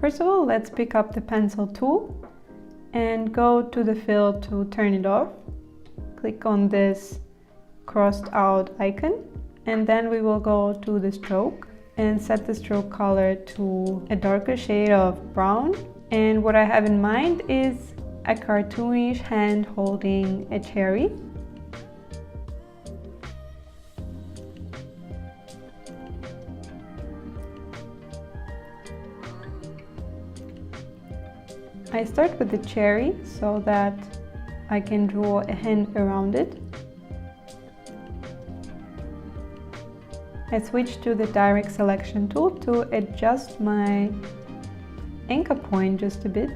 First of all, let's pick up the pencil tool and go to the fill to turn it off. Click on this crossed out icon, and then we will go to the stroke and set the stroke color to a darker shade of brown. And what I have in mind is a cartoonish hand holding a cherry. I start with the cherry so that I can draw a hand around it. I switch to the direct selection tool to adjust my anchor point just a bit.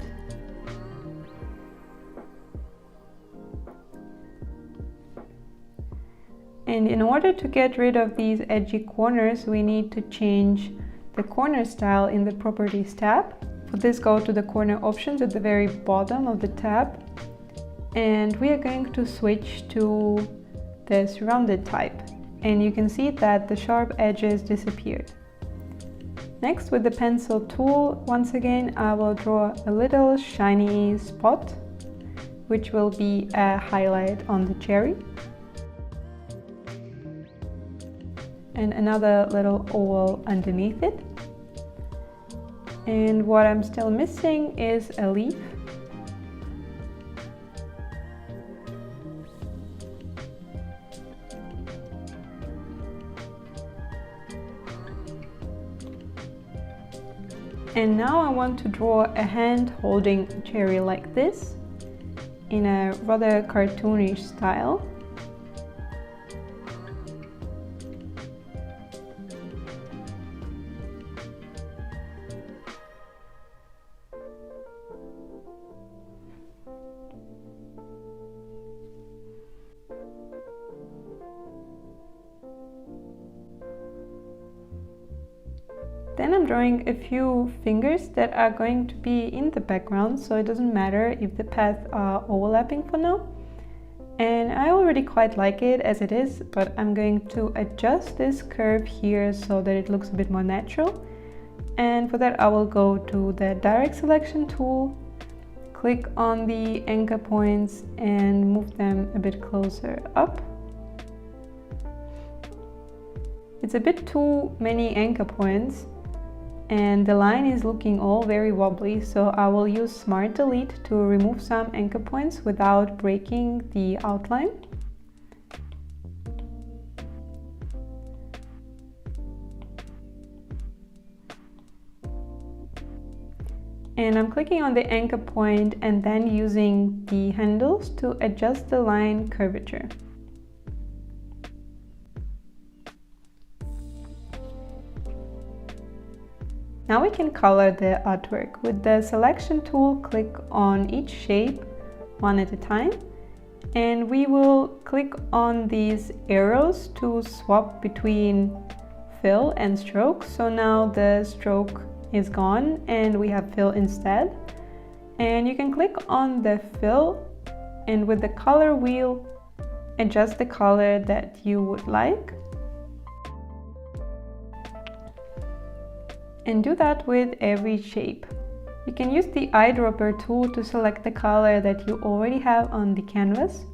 And in order to get rid of these edgy corners, we need to change the corner style in the Properties tab. For this, go to the corner options at the very bottom of the tab, and we are going to switch to this rounded type, and you can see that the sharp edges disappeared. Next, with the pencil tool, once again I will draw a little shiny spot, which will be a highlight on the cherry, and another little oval underneath it. And what I'm still missing is a leaf. And now I want to draw a hand holding a cherry like this in a rather cartoonish style. Then I'm drawing a few fingers that are going to be in the background, so it doesn't matter if the paths are overlapping for now. And I already quite like it as it is, but I'm going to adjust this curve here so that it looks a bit more natural. And for that I will go to the direct selection tool, click on the anchor points and move them a bit closer up. It's a bit too many anchor points, and the line is looking all very wobbly, so I will use Smart Delete to remove some anchor points without breaking the outline. And I'm clicking on the anchor point and then using the handles to adjust the line curvature. Now we can color the artwork. With the selection tool, click on each shape one at a time, and we will click on these arrows to swap between fill and stroke. So now the stroke is gone and we have fill instead. And you can click on the fill, and with the color wheel, adjust the color that you would like. And do that with every shape. You can use the eyedropper tool to select the color that you already have on the canvas.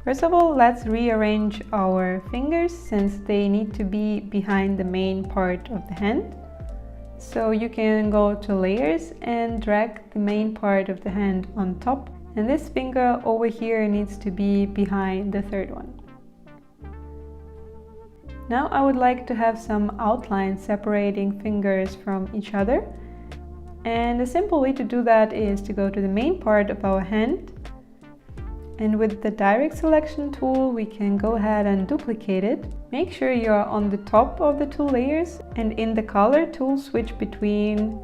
First of all, let's rearrange our fingers since they need to be behind the main part of the hand. So you can go to layers and drag the main part of the hand on top, and this finger over here needs to be behind the third one. Now I would like to have some outline separating fingers from each other, and a simple way to do that is to go to the main part of our hand. And with the direct selection tool, we can go ahead and duplicate it. Make sure you are on the top of the two layers, and in the color tool, switch between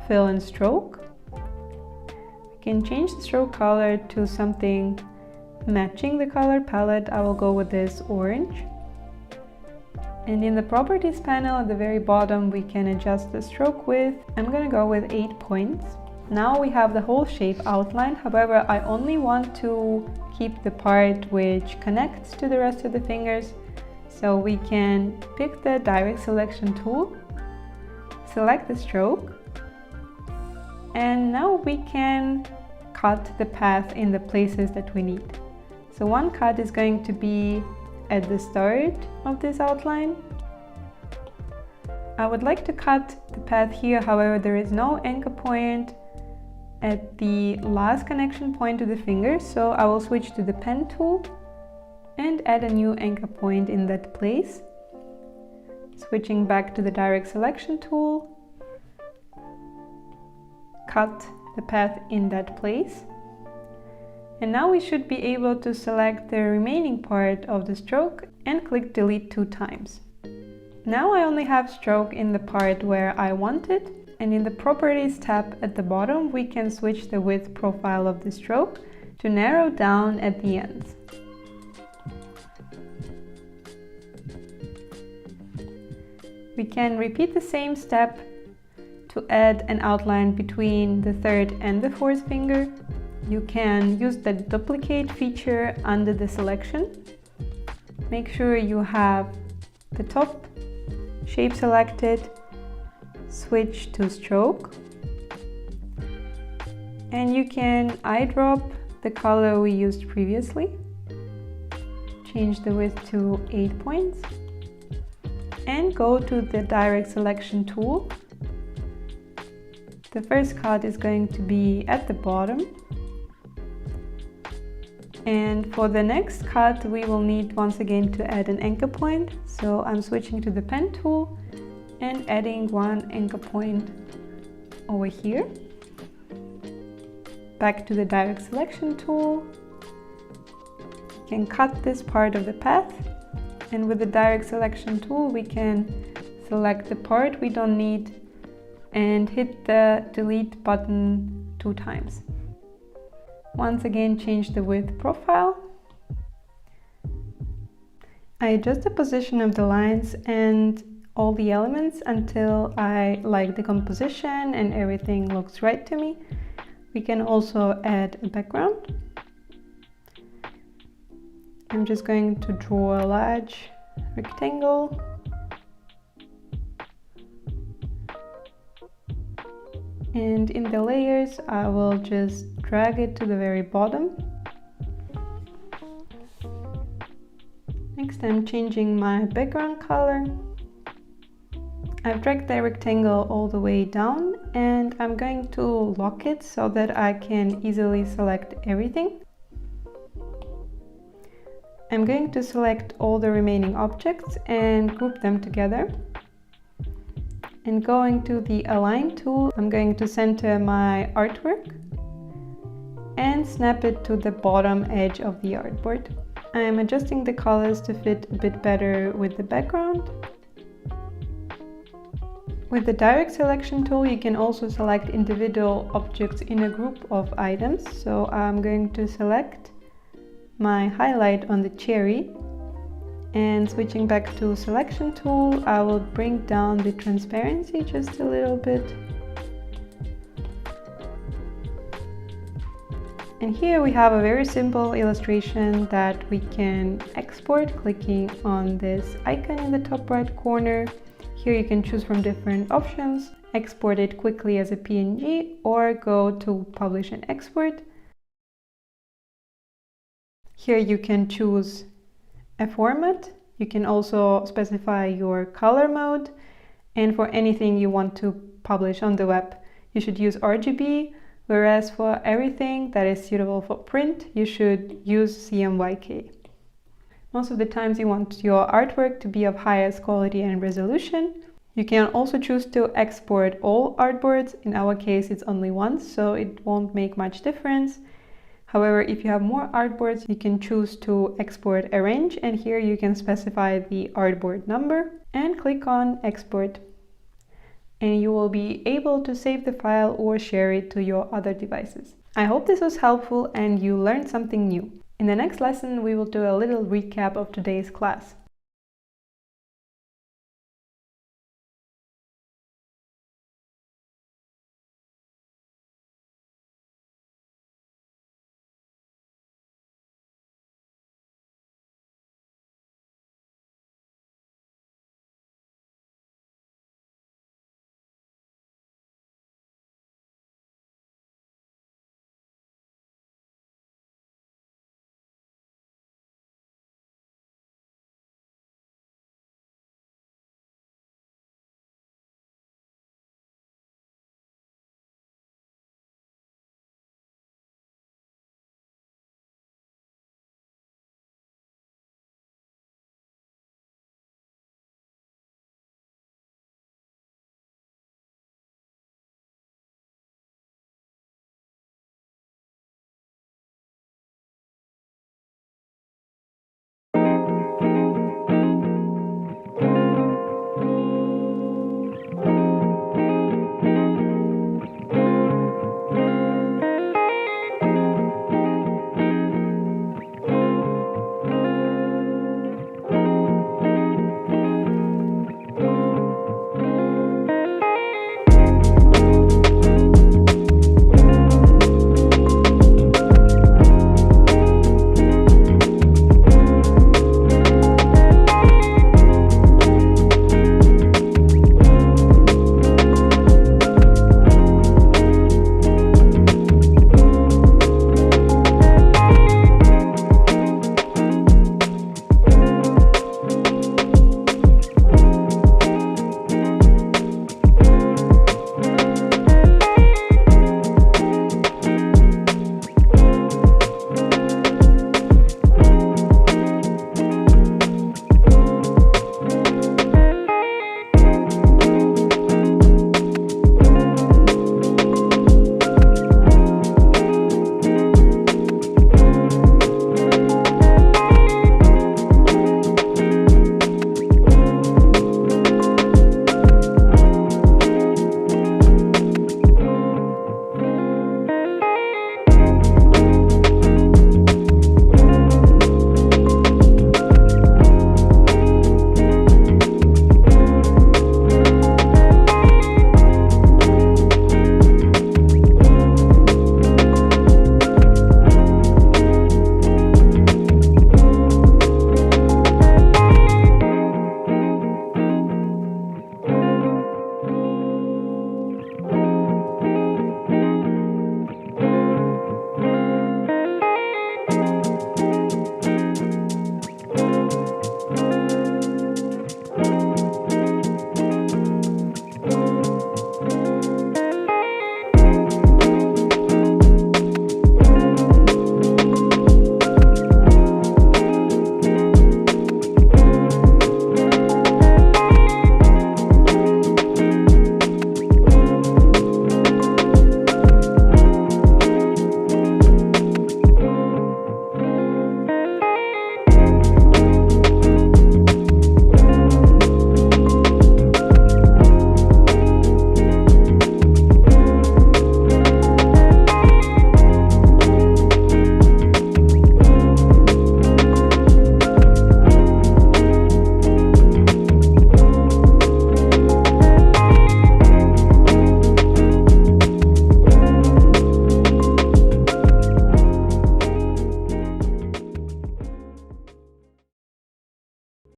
fill and stroke. We can change the stroke color to something matching the color palette. I will go with this orange. And in the properties panel at the very bottom, we can adjust the stroke width. I'm gonna go with 8 points. Now we have the whole shape outlined. However, I only want to keep the part which connects to the rest of the fingers. So we can pick the direct selection tool, select the stroke, and now we can cut the path in the places that we need. So one cut is going to be at the start of this outline. I would like to cut the path here, however, there is no anchor point at the last connection point to the finger, so I will switch to the pen tool and add a new anchor point in that place. Switching back to the direct selection tool, cut the path in that place. And now we should be able to select the remaining part of the stroke and click delete 2 times. Now I only have stroke in the part where I want it, and in the properties tab at the bottom we can switch the width profile of the stroke to narrow down at the ends. We can repeat the same step to add an outline between the 3rd and the 4th finger. You can use the duplicate feature under the selection. Make sure you have the top shape selected, switch to stroke, and you can eyedrop the color we used previously. Change the width to 8 points. And go to the direct selection tool. The first cut is going to be at the bottom. And for the next cut, we will need once again to add an anchor point. So I'm switching to the pen tool and adding one anchor point over here. Back to the direct selection tool. You can cut this part of the path. And with the direct selection tool, we can select the part we don't need and hit the delete button 2 times. Once again, change the width profile. I adjust the position of the lines and all the elements until I like the composition and everything looks right to me. We can also add a background. I'm just going to draw a large rectangle. And in the layers, I will just drag it to the very bottom. Next, I'm changing my background color. I've dragged the rectangle all the way down and I'm going to lock it so that I can easily select everything. I'm going to select all the remaining objects and group them together. And going to the Align tool, I'm going to center my artwork and snap it to the bottom edge of the artboard. I'm adjusting the colors to fit a bit better with the background. With the direct selection tool, you can also select individual objects in a group of items. So I'm going to select my highlight on the cherry, and switching back to selection tool, I will bring down the transparency just a little bit. And here we have a very simple illustration that we can export, clicking on this icon in the top right corner. Here you can choose from different options, export it quickly as a PNG or go to Publish and Export. Here you can choose a format. You can also specify your color mode, and for anything you want to publish on the web, you should use RGB, whereas for everything that is suitable for print, you should use CMYK. Most of the times you want your artwork to be of highest quality and resolution. You can also choose to export all artboards. In our case, it's only once, so it won't make much difference. However, if you have more artboards, you can choose to export a range, and here you can specify the artboard number and click on Export. And you will be able to save the file or share it to your other devices. I hope this was helpful and you learned something new. In the next lesson, we will do a little recap of today's class.